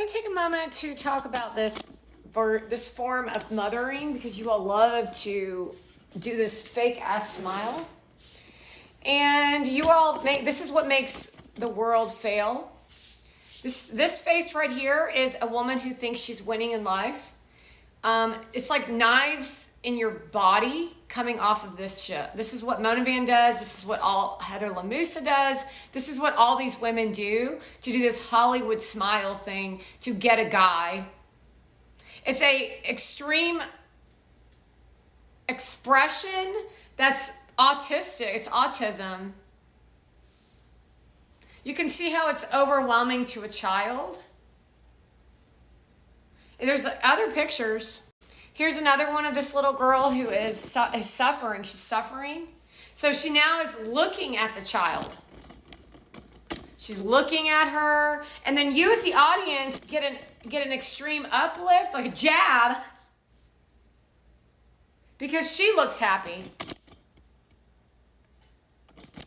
want to take a moment to talk about this form of mothering, because you all love to do this fake ass smile. And you all this is what makes the world fail. This face right here is a woman who thinks she's winning in life. It's like knives in your body coming off of this shit. This is what Mona Van does. This is what all Heather Lamusa does. This is what all these women do to do this Hollywood smile thing to get a guy. It's a extreme expression that's autistic. It's autism. You can see how it's overwhelming to a child. And there's other pictures. Here's another one of this little girl who is suffering. She's suffering. So she now is looking at the child. She's looking at her. And then you as the audience get an extreme uplift, like a jab. Because she looks happy.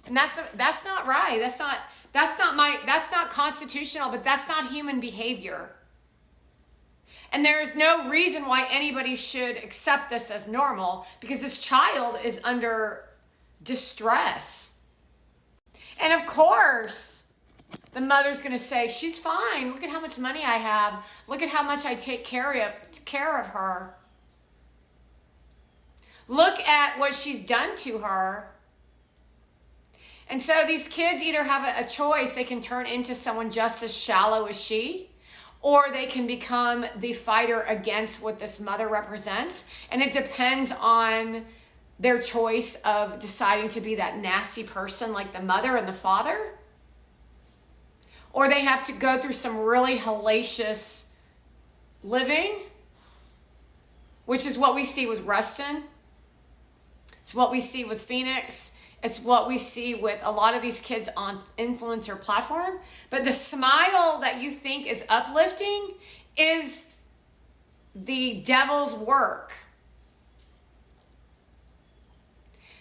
And that's not right. That's not constitutional, but that's not human behavior. And there is no reason why anybody should accept this as normal, because this child is under distress. And of course, the mother's going to say, she's fine. Look at how much money I have. Look at how much I take care of her. Look at what she's done to her. And so these kids either have a choice. They can turn into someone just as shallow as she, or they can become the fighter against what this mother represents. And it depends on their choice of deciding to be that nasty person like the mother and the father. Or they have to go through some really hellacious living, which is what we see with Rustin. It's what we see with Phoenix. It's what we see with a lot of these kids on influencer platform. But the smile that you think is uplifting is the devil's work.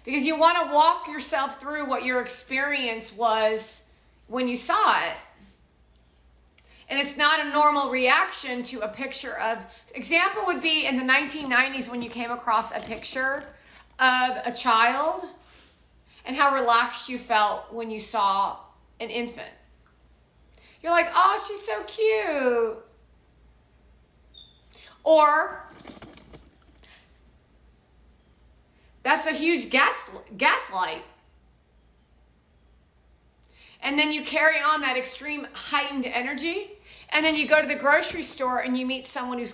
Because you want to walk yourself through what your experience was when you saw it. And it's not a normal reaction to a picture of... Example would be in the 1990s when you came across a picture of a child and how relaxed you felt when you saw an infant. You're like, oh, she's so cute. Or, that's a huge gaslight. And then you carry on that extreme heightened energy, and then you go to the grocery store and you meet someone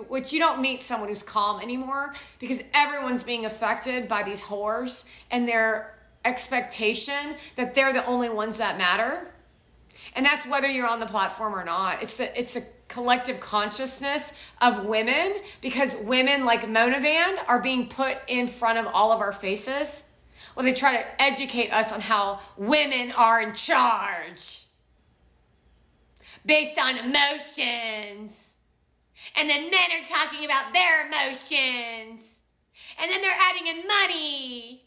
which you don't meet someone who's calm anymore, because everyone's being affected by these whores and their expectation that they're the only ones that matter. And that's whether you're on the platform or not. It's a collective consciousness of women, because women like Mona Van are being put in front of all of our faces. Well, they try to educate us on how women are in charge based on emotions. And then men are talking about their emotions. And then they're adding in money.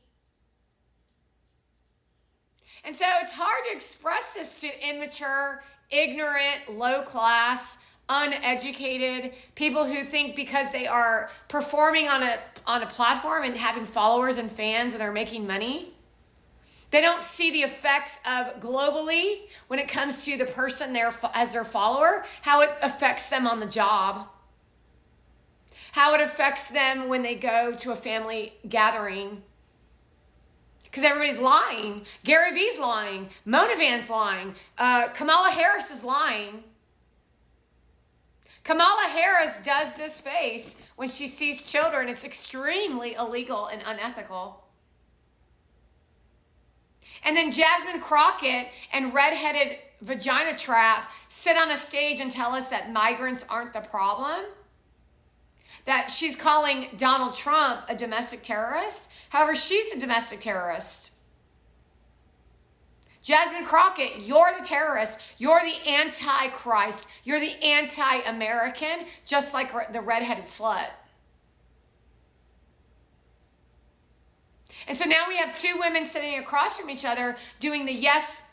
And so it's hard to express this to immature, ignorant, low-class, uneducated people who think because they are performing on a platform and having followers and fans and are making money, they don't see the effects of globally when it comes to the person there as their follower, how it affects them on the job, how it affects them when they go to a family gathering. Because everybody's lying. Gary Vee's lying. Mona Van's lying. Kamala Harris is lying. Kamala Harris does this face when she sees children. It's extremely illegal and unethical. And then Jasmine Crockett and redheaded vagina trap sit on a stage and tell us that migrants aren't the problem. That she's calling Donald Trump a domestic terrorist. However, she's a domestic terrorist. Jasmine Crockett, you're the terrorist. You're the anti-Christ. You're the anti-American, just like the redheaded slut. And so now we have two women sitting across from each other doing the yes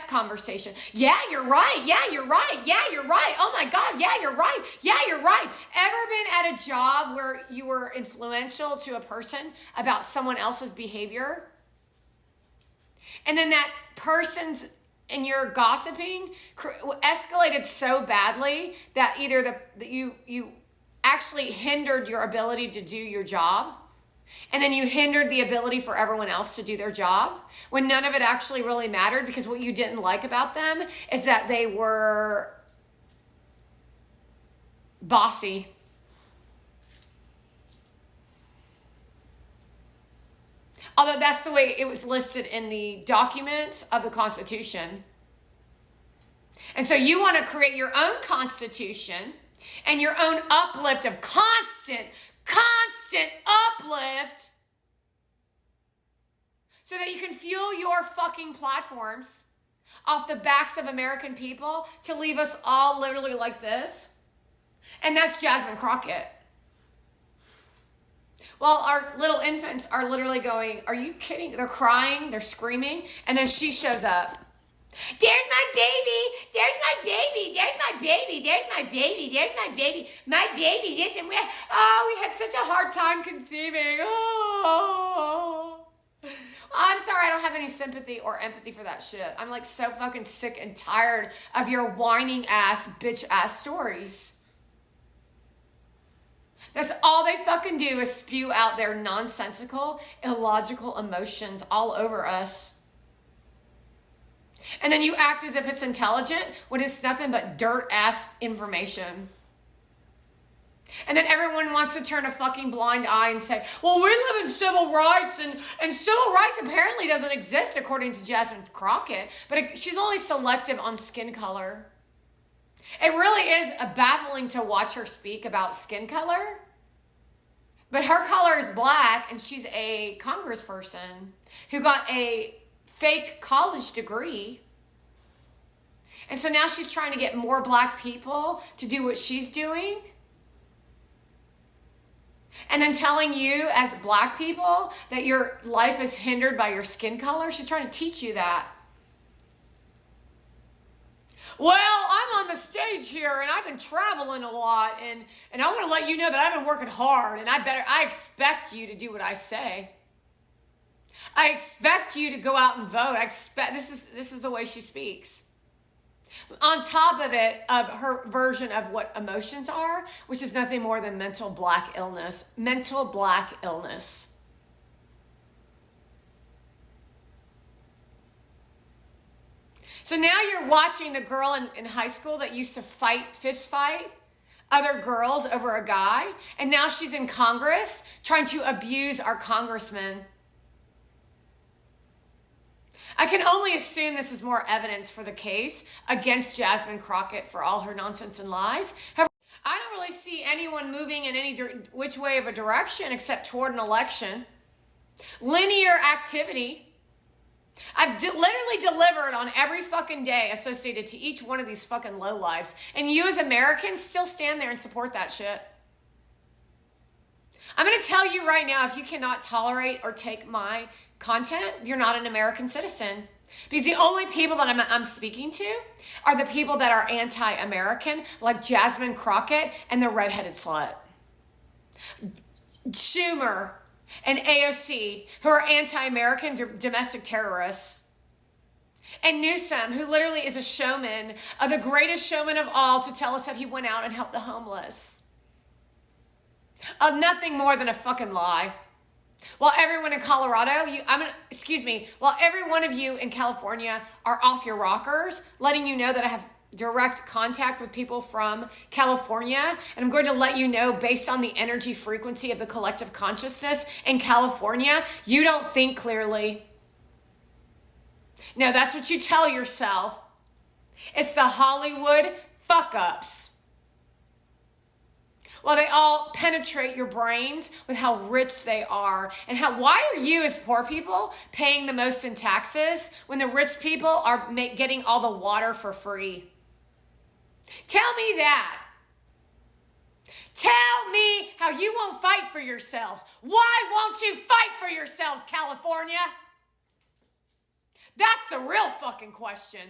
conversation. Yeah, you're right. Yeah, you're right. Yeah, you're right. Oh my God. Yeah, you're right. Yeah, you're right. Ever been at a job where you were influential to a person about someone else's behavior? And then that person's and your gossiping escalated so badly that either you actually hindered your ability to do your job, and then you hindered the ability for everyone else to do their job when none of it actually really mattered, because what you didn't like about them is that they were bossy. Although that's the way it was listed in the documents of the Constitution. And so you want to create your own Constitution and your own uplift of constant uplift so that you can fuel your fucking platforms off the backs of American people to leave us all literally like this. And that's Jasmine Crockett. While our little infants are literally going, are you kidding? They're crying, they're screaming, and then she shows up. There's my baby, there's my baby, there's my baby, there's my baby, there's my baby, this and we had such a hard time conceiving. Oh. I'm sorry, I don't have any sympathy or empathy for that shit. I'm like so fucking sick and tired of your whining ass, bitch ass stories. That's all they fucking do is spew out their nonsensical, illogical emotions all over us. And then you act as if it's intelligent when it's nothing but dirt ass information. And then everyone wants to turn a fucking blind eye and say, well, we live in civil rights, and civil rights apparently doesn't exist according to Jasmine Crockett, but she's only selective on skin color. It really is baffling to watch her speak about skin color. But her color is black, and she's a congressperson who got a fake college degree. And so now she's trying to get more black people to do what she's doing. And then telling you as black people that your life is hindered by your skin color. She's trying to teach you that. Well, I'm on the stage here and I've been traveling a lot, and I want to let you know that I've been working hard, and I expect you to do what I say. I expect you to go out and vote. This is the way she speaks. On top of it, of her version of what emotions are, which is nothing more than mental black illness. Mental black illness. So now you're watching the girl in high school that used to fist fight other girls over a guy, and now she's in Congress trying to abuse our congressman. I can only assume this is more evidence for the case against Jasmine Crockett for all her nonsense and lies. However, I don't really see anyone moving in any which way of a direction except toward an election. Linear activity. I've literally delivered on every fucking day associated to each one of these fucking lowlives. And you as Americans still stand there and support that shit. I'm going to tell you right now, if you cannot tolerate or take my content, you're not an American citizen. Because the only people that I'm speaking to are the people that are anti-American, like Jasmine Crockett and the redheaded slut. Schumer and AOC, who are anti-American domestic terrorists. And Newsom, who literally is a showman, the greatest showman of all, to tell us that he went out and helped the homeless. Nothing more than a fucking lie. While everyone in Colorado, while every one of you in California are off your rockers, letting you know that I have direct contact with people from California, and I'm going to let you know, based on the energy frequency of the collective consciousness in California, you don't think clearly. No, that's what you tell yourself. It's the Hollywood fuck-ups. Well, they all penetrate your brains with how rich they are, and why are you as poor people paying the most in taxes when the rich people are getting all the water for free? Tell me that. Tell me how you won't fight for yourselves. Why won't you fight for yourselves, California? That's the real fucking question.